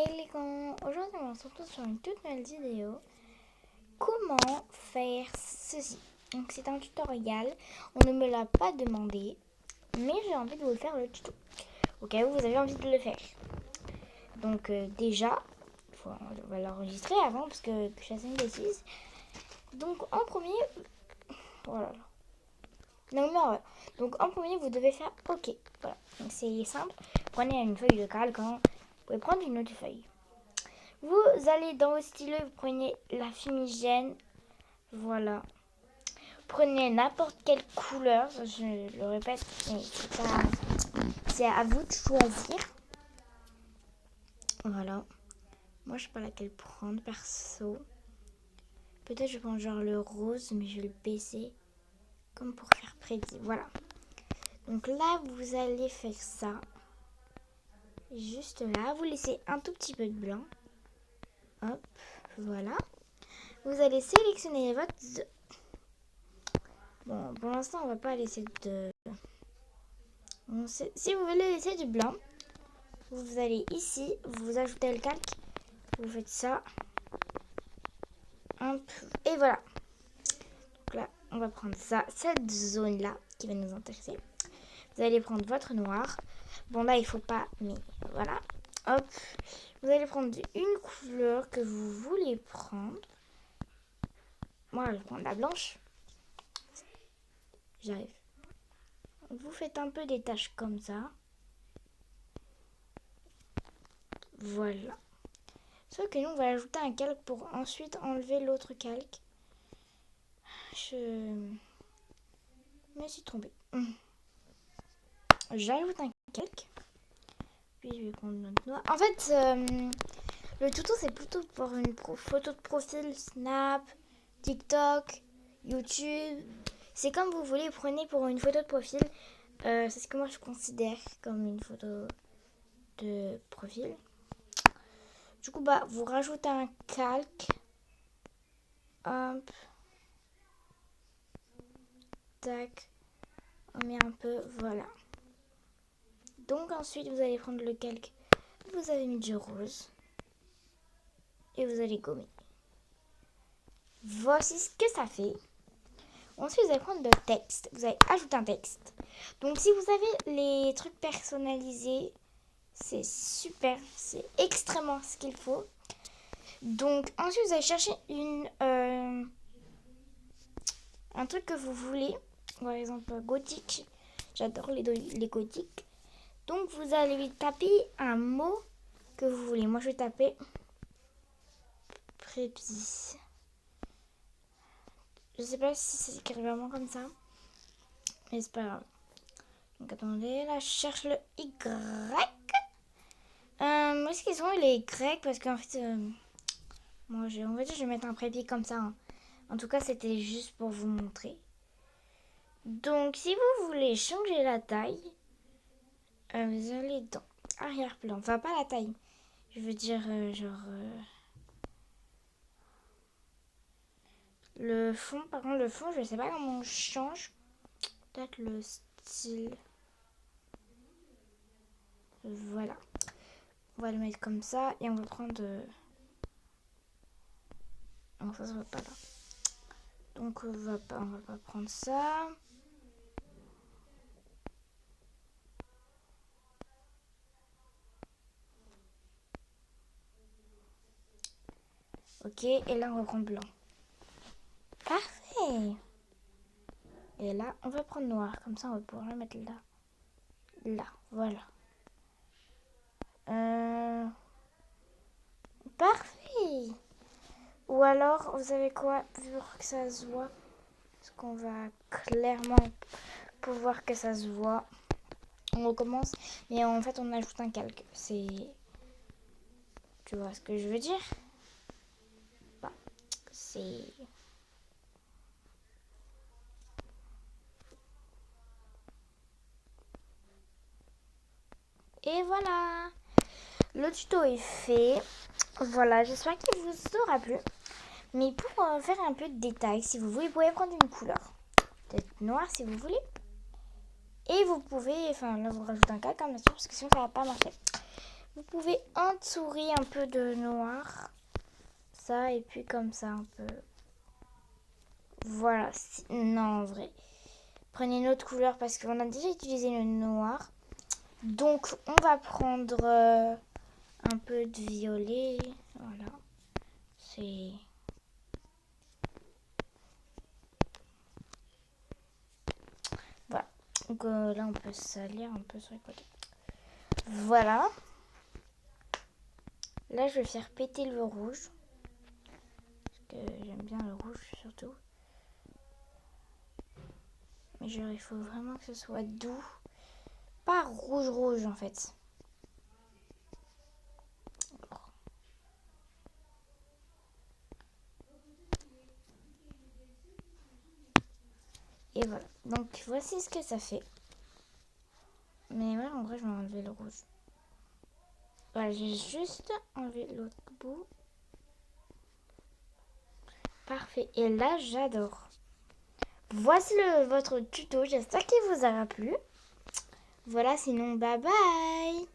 Et les gars, aujourd'hui on se retrouve sur une toute nouvelle vidéo. Comment faire ceci? Donc c'est un tutoriel, on ne me l'a pas demandé, mais j'ai envie de vous le faire le tuto. Au cas où vous avez envie de le faire. Donc déjà, on va l'enregistrer avant parce que je fasse une bêtise. Donc en premier, voilà. Donc en premier vous devez faire OK. Voilà, donc c'est simple. Prenez une feuille de calque, hein. Vous pouvez prendre une autre feuille. Vous allez dans vos stylos, vous prenez la fumigène, voilà. Prenez n'importe quelle couleur, je le répète, mais c'est à vous de choisir. Voilà. Moi, je sais pas laquelle prendre, perso. Peut-être je prends genre le rose, mais je vais le baisser comme pour faire prédit. Voilà. Donc là, vous allez faire ça. Juste là, vous laissez un tout petit peu de blanc. Hop, voilà. Vous allez sélectionner votre... Bon, pour l'instant, on va pas laisser de... Si vous voulez laisser du blanc, vous allez ici, vous ajoutez le calque, vous faites ça. Hop, et voilà. Donc là, on va prendre ça, cette zone-là qui va nous intéresser. Vous allez prendre votre noir. Bon, là, il faut pas, mais voilà. Hop, vous allez prendre une couleur que vous voulez prendre. Moi, je vais prendre la blanche. J'arrive. Vous faites un peu des taches comme ça. Voilà. Sauf que nous, on va ajouter un calque pour ensuite enlever l'autre calque. Je me suis trompée. J'ajoute un calque. Puis je vais prendre notre noir. En fait, le tuto, c'est plutôt pour une photo de profil, Snap, TikTok, YouTube. C'est comme vous voulez, prenez pour une photo de profil. C'est ce que moi je considère comme une photo de profil. Du coup, bah, vous rajoutez un calque. Hop. Tac. On met un peu, voilà. Donc ensuite, vous allez prendre le calque. Vous avez mis du rose. Et vous allez gommer. Voici ce que ça fait. Ensuite, vous allez prendre le texte. Vous allez ajouter un texte. Donc, si vous avez les trucs personnalisés, c'est super. C'est extrêmement ce qu'il faut. Donc, ensuite, vous allez chercher un truc que vous voulez. Par exemple, gothique. J'adore les gothiques. Donc, vous allez taper un mot que vous voulez. Moi, je vais taper précis. Je sais pas si c'est écrit vraiment comme ça. Mais c'est pas grave. Donc, attendez. Là, je cherche le Y. Est-ce qu'ils sont les Y? Parce qu'en fait... moi, on va dire je vais mettre un préfixe comme ça. Hein. En tout cas, c'était juste pour vous montrer. Donc, si vous voulez changer la taille, vous allez dans arrière-plan. Enfin, pas la taille. Je veux dire, le fond. Par contre, le fond, je sais pas comment on change. Peut-être le style. Voilà. On va le mettre comme ça. Et on va prendre... Non, ça va pas là. Donc, on va pas prendre ça. Ok, et là on va prendre blanc. Parfait. Et là on va prendre noir, comme ça on va pouvoir le mettre là. Là, voilà. Parfait. Ou alors, vous savez quoi, pour que ça se voit, parce qu'on va clairement pouvoir que ça se voit. On recommence, et en fait on ajoute un calque. C'est... Tu vois ce que je veux dire? Bah, c'est... Et voilà, le tuto est fait. Voilà, j'espère qu'il vous aura plu. Mais pour faire un peu de détails, si vous voulez, vous pouvez prendre une couleur. Peut-être noire si vous voulez. Et vous pouvez, enfin là vous rajoutez un calque, bien sûr, parce que sinon ça va pas marcher. Vous pouvez entourer un peu de noir. Ça, et puis comme ça un peu. Voilà. Non, en vrai. Prenez une autre couleur parce qu'on a déjà utilisé le noir. Donc, on va prendre un peu de violet. Voilà. C'est... Voilà. Donc là, on peut salir un peu sur les côtés. Voilà. Là, je vais faire péter le rouge. Parce que j'aime bien le rouge, surtout. Mais genre, il faut vraiment que ce soit doux. Pas rouge, en fait. Et voilà. Donc, voici ce que ça fait. Mais ouais, en vrai, je vais enlever le rouge. Voilà, j'ai juste enlevé l'autre bout. Parfait. Et là, j'adore. Voici votre tuto. J'espère qu'il vous aura plu. Voilà, sinon, bye bye.